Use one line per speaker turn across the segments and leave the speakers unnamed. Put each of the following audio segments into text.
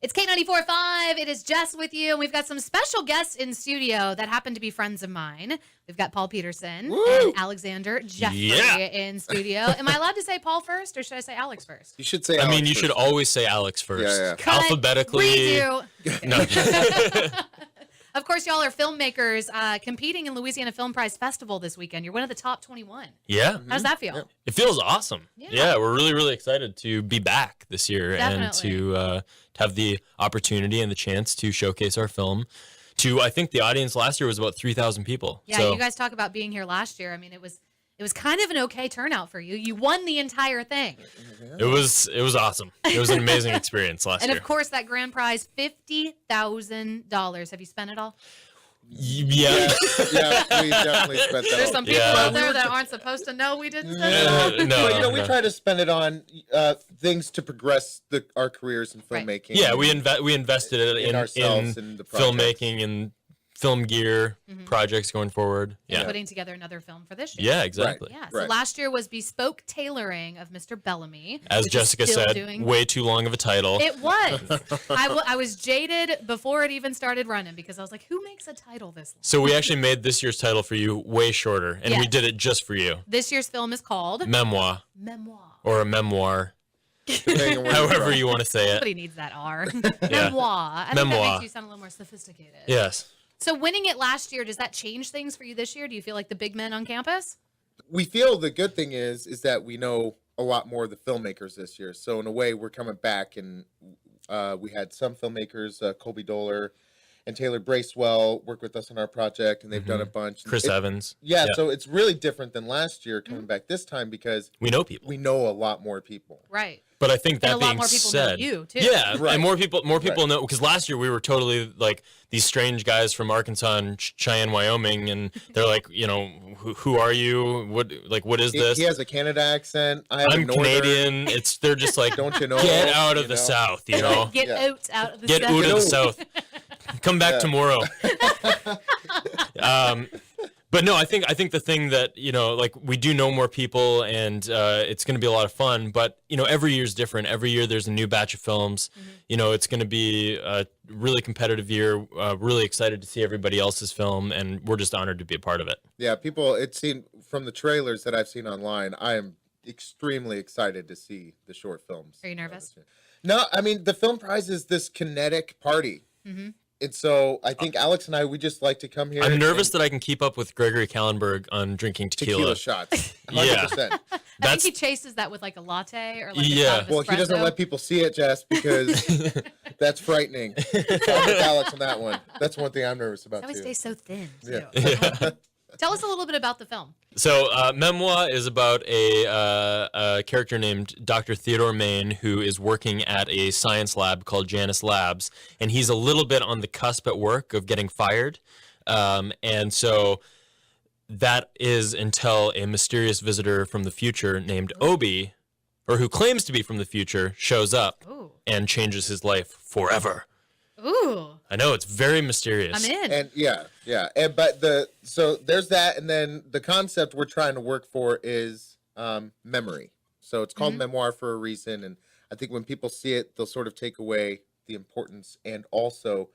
It's K94.5. It is Jess with you. And we've got some special guests in studio that happen to be friends of mine. We've got Paul Peterson and Alexander Jeffrey in studio. Am I allowed to say Paul first, or should I say Alex first?
You should say Alex
you
first.
should always say Alex first.
Yeah.
Alphabetically.
Redo.
No.
Of course, y'all are filmmakers competing in Louisiana Film Prize Festival this weekend. You're one of the top 21.
Yeah.
How does that feel?
Yeah.
It feels awesome.
Yeah.
We're really, really excited to be back this year and to have the opportunity and the chance to showcase our film to, I think the audience last year was about 3,000 people.
Yeah,
so,
you guys talk about being here last year. I mean, it was kind of an okay turnout for you. You won the entire thing.
it was awesome. It was an amazing experience last
And
year.
of course, that grand prize, $50,000. Have you spent it all?
Yeah.
Yeah, we definitely spent that.
There's
all.
some people
Yeah.
out there that aren't supposed to know we didn't spend it all.
No.
But, we try to spend it on things to progress our careers in
Right.
filmmaking.
Yeah, we invested it
in ourselves and the projects.
filmmaking and film gear projects going forward.
And
Yeah.
putting together another film for this year.
Yeah, exactly.
Yeah, so
Right.
last year was bespoke tailoring of Mr. Bellamy.
As
which is
Jessica
still
said,
doing-
way too long of a title.
It was. I was jaded before it even started running because I was like, who makes a title this long?
So we actually made this year's title for you way shorter, and we
Yes.
did it just for you.
This year's film is called
Memoir
Memoir.
or a memoir,
Depending on where you're
however
from.
you want to say it.
Somebody needs that R. Memoir. I think that
Memoir.
makes you sound a little more sophisticated.
Yes.
So winning it last year, does that change things for you this year? Do you feel like the big men on campus?
We feel the good thing is that we know a lot more of the filmmakers this year. So in a way, we're coming back, and we had some filmmakers, Colby Doler and Taylor Bracewell, work with us on our project, and they've done a bunch.
Chris Evans.
Yeah, so it's really different than last year coming back this time because
We know people.
we know a lot more people.
Right.
But I think
And
that
a lot
being
more people know
said,
you, too.
yeah,
Right.
and more people
Right.
know, because last year we were totally like these strange guys from Arkansas and Cheyenne, Wyoming, and they're like, who are you? What is this?
He has a Canada accent. I have
I'm
a northern.
Canadian. They're just like,
Don't you know?
get out of
you
the
know?
South, you know.
Get
Yeah.
out of the
Get
South.
out of the
No.
South. Come back
Yeah.
tomorrow. But no, I think the thing that, like we do know more people, and it's going to be a lot of fun, but every year's different. Every year there's a new batch of films. It's going to be a really competitive year. Really excited to see everybody else's film, and we're just honored to be a part of it.
Yeah, people, it's seen from the trailers that I've seen online, I am extremely excited to see the short films.
Are you nervous?
No, I mean, the film prize is this kinetic party. And so I think Alex and we just like to come here.
I'm nervous
and
that I can keep up with Gregory Kallenberg on drinking
tequila shots. 100%.
Yeah.
I think
That's
he chases that with like a latte or like a
Yeah.
shot of
Well, he doesn't
espresso.
let people see it, Jess, because that's frightening. So I'm with Alex on that one. That's one thing I'm nervous about,
How he
too.
stays so thin, too.
Yeah.
Tell us a little bit about the film.
So, Memoir is about a character named Dr. Theodore Main, who is working at a science lab called Janus Labs, and he's a little bit on the cusp at work of getting fired. And so that is until a mysterious visitor from the future named Obi, or who claims to be from the future, shows up
Ooh.
and changes his life forever.
Ooh.
I know, it's very mysterious.
I'm in.
And yeah. But so there's that, and then the concept we're trying to work for is memory. So it's called Memoir for a reason, and I think when people see it, they'll sort of take away the importance and also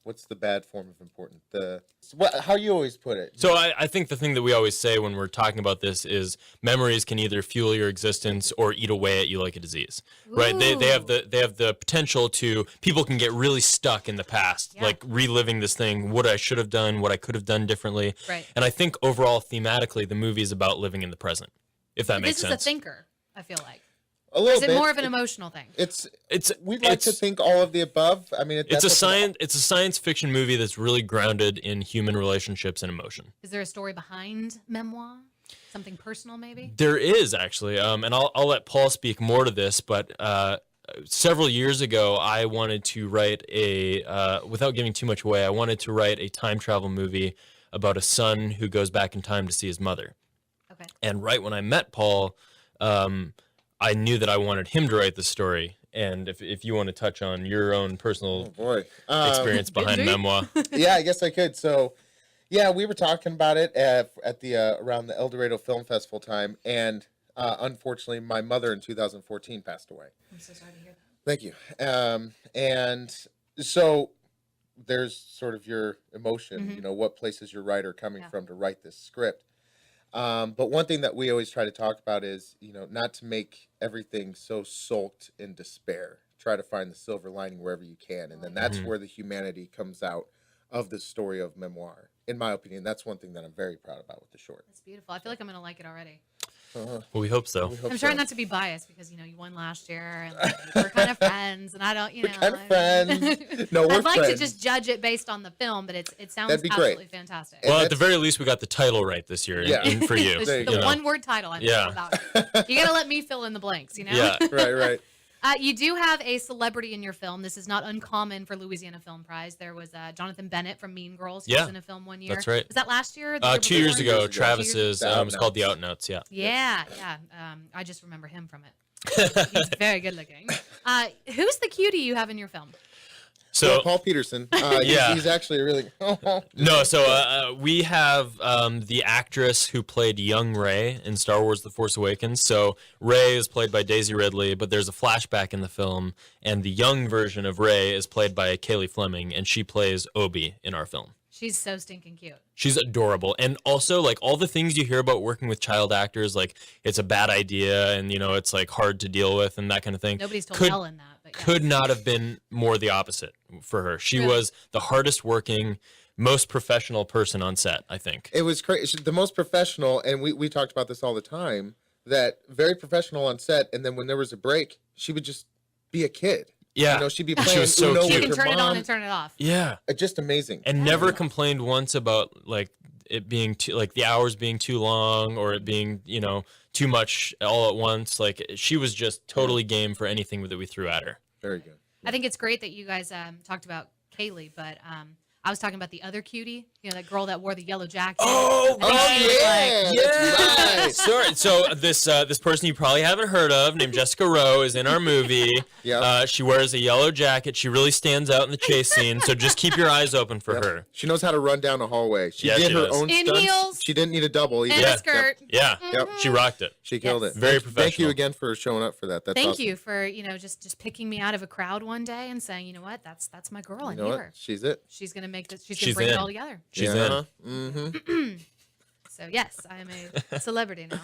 what's the bad form of important? How you always put it.
So I think the thing that we always say when we're talking about this is memories can either fuel your existence or eat away at you like a disease, right? They have the potential to, people can get really stuck in the past,
Yeah.
like reliving this thing, what I should have done, what I could have done differently.
Right.
And I think overall thematically the movie is about living in the present, if that makes
This is
sense.
a thinker, I feel like.
A
Or
little
is it
bit.
more of an emotional thing?
We'd like to think all of the above. I mean,
It's a science fiction movie that's really grounded in human relationships and emotion.
Is there a story behind Memoir? Something personal, maybe?
There is actually, and I'll let Paul speak more to this, but several years ago, I wanted to write without giving too much away, I wanted to write a time travel movie about a son who goes back in time to see his mother.
Okay.
And right when I met Paul, I knew that I wanted him to write the story. And if you want to touch on your own personal experience behind
Did you?
Memoir.
Yeah, I guess I could. So, yeah, we were talking about it at the around the El Dorado Film Festival time, and unfortunately, my mother in 2014 passed away.
I'm so sorry to hear
Thank you. And so there's sort of your emotion,
Mhm.
what place is your writer coming from to write this script? But one thing that we always try to talk about is, not to make everything so sulked in despair. Try to find the silver lining wherever you can. And then that's where the humanity comes out of the story of Memoir. In my opinion, that's one thing that I'm very proud about with the short.
That's beautiful. I feel like I'm gonna like it already.
Well, we hope so.
We hope
I'm
so.
trying not to be biased because you won last year, and we're kind of friends, and I don't,
We're kind of friends. No, we're
I'd like
friends.
to just judge it based on the film, but it sounds
That'd be great.
absolutely fantastic.
Well,
And
at the very least, we got the title right this year.
Yeah.
In for you.
There you
the
go.
one-word title. I
Yeah.
know about it. You gotta let me fill in the blanks.
Yeah.
Right.
You do have a celebrity in your film. This is not uncommon for Louisiana Film Prize. There was Jonathan Bennett from Mean Girls. He
Yeah,
was in a film one year.
that's right.
Was that last year? Or the
2
year
years
before?
ago,
2 years ago.
Travis's
The
was called The
Outnots.
Outnots. Yeah.
Yeah. I just remember him from it. He's very good looking. Who's the cutie you have in your film?
So
Paul Peterson.
Yeah.
He's actually really.
no, so we have the actress who played young Rey in Star Wars: The Force Awakens. So Rey is played by Daisy Ridley, but there's a flashback in the film, and the young version of Rey is played by Kaylee Fleming, and she plays Obi in our film.
She's so stinking cute.
She's adorable. And also, like, all the things you hear about working with child actors, like, it's a bad idea and, it's, like, hard to deal with and that kind of thing.
Nobody's told
Could-
Ellen that. But yes.
Could not have been more the opposite for her. She
Really?
was the hardest working, most professional person on set, I think.
It was crazy. The most professional, and we talked about this all the time, that very professional on set, and then when there was a break, she would just be a kid.
Yeah.
She'd be
She
playing
was so
Uno
cute.
You
with
can
her
turn it on
mom.
and turn it off.
Yeah.
Just amazing.
And never complained once about, like, it being too, like, the hours being too long or it being, too much all at once. Like, she was just totally game for anything that we threw at her.
Very good.
I think it's great that you guys talked about Kaylee, but I was talking about the other cutie, that girl that wore the yellow jacket.
Oh,
I think she was like-
that's right.
Sorry. So this person you probably haven't heard of, named Jessica Rowe, is in our movie.
Yep.
She wears a yellow jacket. She really stands out in the chase scene. So just keep your eyes open for
Yep.
her.
She knows how to run down a hallway. She
Yeah,
did
she
her
does.
own
In
stunts.
heels.
She didn't need a double either.
And
Yeah.
a skirt.
Yeah.
Yep.
She rocked it.
She killed
Yes.
it.
Very
Thank you
professional.
again for showing up for that. That's
Thank
awesome.
you for just picking me out of a crowd one day and saying, you know what, that's my girl. I
You
need
know what?
her.
She's it.
She's gonna make this. She's
She's
gonna bring it
in.
all together.
She's in.
Mm-hmm.
So yes, I am a celebrity now.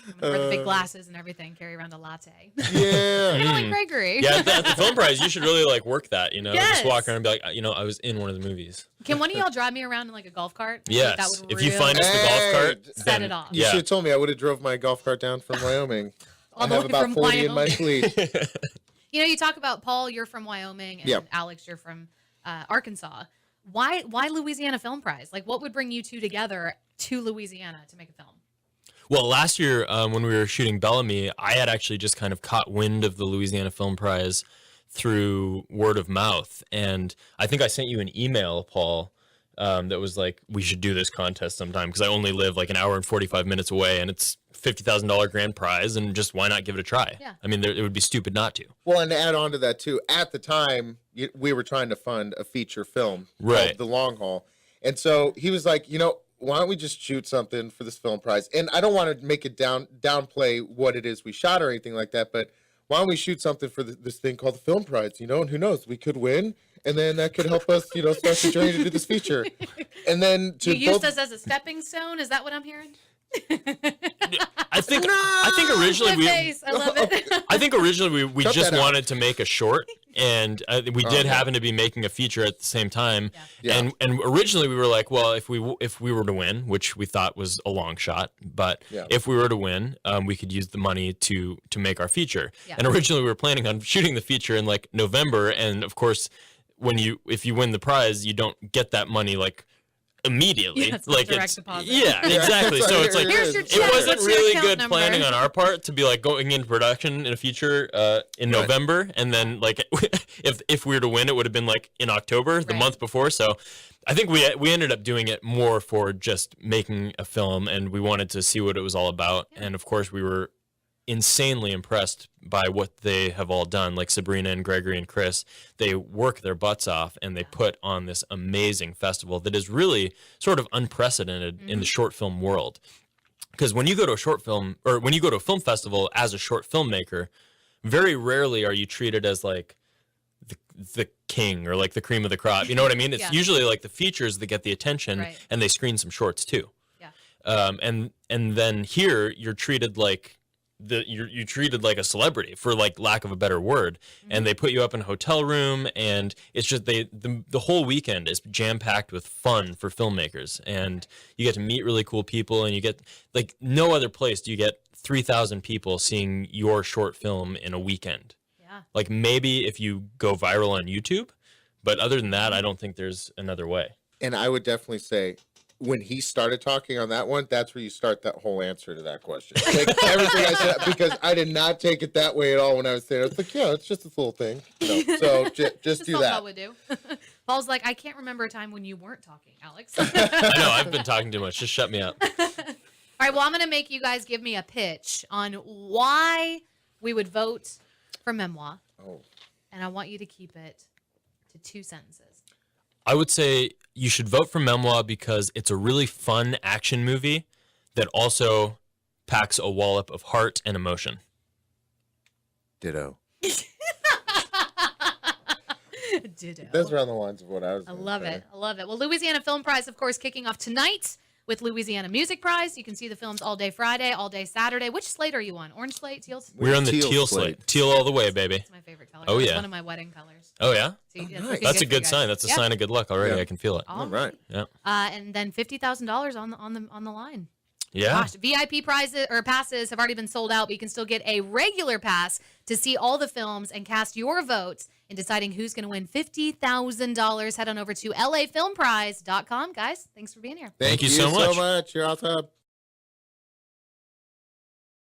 I'm gonna wear the big glasses and everything, carry around a latte.
Yeah.
Kind of like Gregory.
Yeah, at the film prize, you should really like work that. Just
Yes.
walk around and be like, I was in one of the movies.
Can one of y'all drive me around in like a golf cart? I think
Yes.
that would
If you
really
find us the golf
Hey,
cart,
set
then,
it off.
You
Yeah.
should have told me. I would have drove my golf cart down from Wyoming.
All
I
the
have
way
about
from
40 in my
Wyoming.
fleet.
You talk about Paul, you're from Wyoming, and
Yep.
Alex, you're from Arkansas. Why Louisiana Film Prize? Like, what would bring you two together to Louisiana to make a film?
Well, last year when we were shooting Bellamy, I had actually just kind of caught wind of the Louisiana Film Prize through word of mouth. And I think I sent you an email, Paul, that was like, we should do this contest sometime because I only live like an hour and 45 minutes away and it's $50,000 grand prize and just why not give it a try?
Yeah.
I mean, it would be stupid not to.
Well, and to add on to that too, at the time we were trying to fund a feature film,
Right.
called The Long Haul, and so he was like, why don't we just shoot something for this film prize? And I don't want to make it downplay what it is we shot or anything like that, but why don't we shoot something for this thing called the film prize? And who knows, we could win, and then that could help us, start the journey to do this feature. And then
You
to
used
both,
us as a stepping stone. Is that what I'm hearing?
I think originally
My face. I love it.
I think originally we
Cut
just
that out.
wanted to make a short, and we did
yeah.
happen to be making a feature at the same time.
Yeah.
And originally we were like, well, if we were to win, which we thought was a long shot, but
Yeah.
if we were to win, we could use the money to make our feature.
Yeah.
And originally we were planning on shooting the feature in like November, and of course, if you win the prize, you don't get that money like immediately.
Yeah, it's not
like
direct deposit.
yeah, exactly.
Yeah,
So it's like
Here's your
It
check.
it wasn't
What's your
really
account
good
number?
planning on our part to be like going into production in a feature in
Right.
November, and then like if we were to win, it would have been like in October, the
Right.
month before. So I think we ended up doing it more for just making a film, and we wanted to see what it was all about. And of course, we were insanely impressed by what they have all done, like Sabrina and Gregory and Chris. They work their butts off and they put on this amazing festival that is really sort of unprecedented in the short film world. Because when you go to a short film, or when you go to a film festival as a short filmmaker, very rarely are you treated as like the king or like the cream of the crop. You know what I mean? It's
Yeah.
usually like the features that get the attention,
Right.
and they screen some shorts too.
Yeah.
And then here you're treated like you're treated like a celebrity, for like lack of a better word, and they put you up in a hotel room, and it's just the whole weekend is jam packed with fun for filmmakers, and you get to meet really cool people, and you get like no other place do you get 3,000 people seeing your short film in a weekend.
Yeah.
Like maybe if you go viral on YouTube, but other than that, I don't think there's another way.
And I would definitely say, when he started talking on that one, that's where you start that whole answer to that question. Like everything I said, because I did not take it that way at all when I was there. I was like, yeah, it's just this little thing. No. So just do
what
that.
Paul would do. Paul's like, I can't remember a time when you weren't talking, Alex.
I know I've been talking too much. Just shut me up.
All right, well, I'm going to make you guys give me a pitch on why we would vote for Memoir,
Oh,
and I want you to keep it to 2 sentences.
I would say you should vote for Memoir because it's a really fun action movie that also packs a wallop of heart and emotion.
ditto.
Ditto.
That's around the lines of what I was.
I
gonna
love
say.
it. I love it. Well, Louisiana Film Prize, of course, kicking off tonight with Louisiana Music Prize. You can see the films all day Friday, all day Saturday. Which slate are you on? Orange slate, teal slate?
We're on the
Teal
teal
slate.
slate. Teal all the way, baby.
That's my favorite color.
Oh,
That's
yeah.
one of my wedding colors.
Oh, yeah?
See,
nice.
looking
That's a
for you
good
guys.
sign. That's a
Yeah.
sign of good luck already.
Yeah.
I can feel it.
All right.
Yeah.
And then $50,000 on the line.
Yeah.
Gosh, VIP prizes or passes have already been sold out, but you can still get a regular pass to see all the films and cast your votes in deciding who's going to win $50,000. Head on over to lafilmprize.com. Guys, thanks for being here.
Thank you so much.
You're awesome.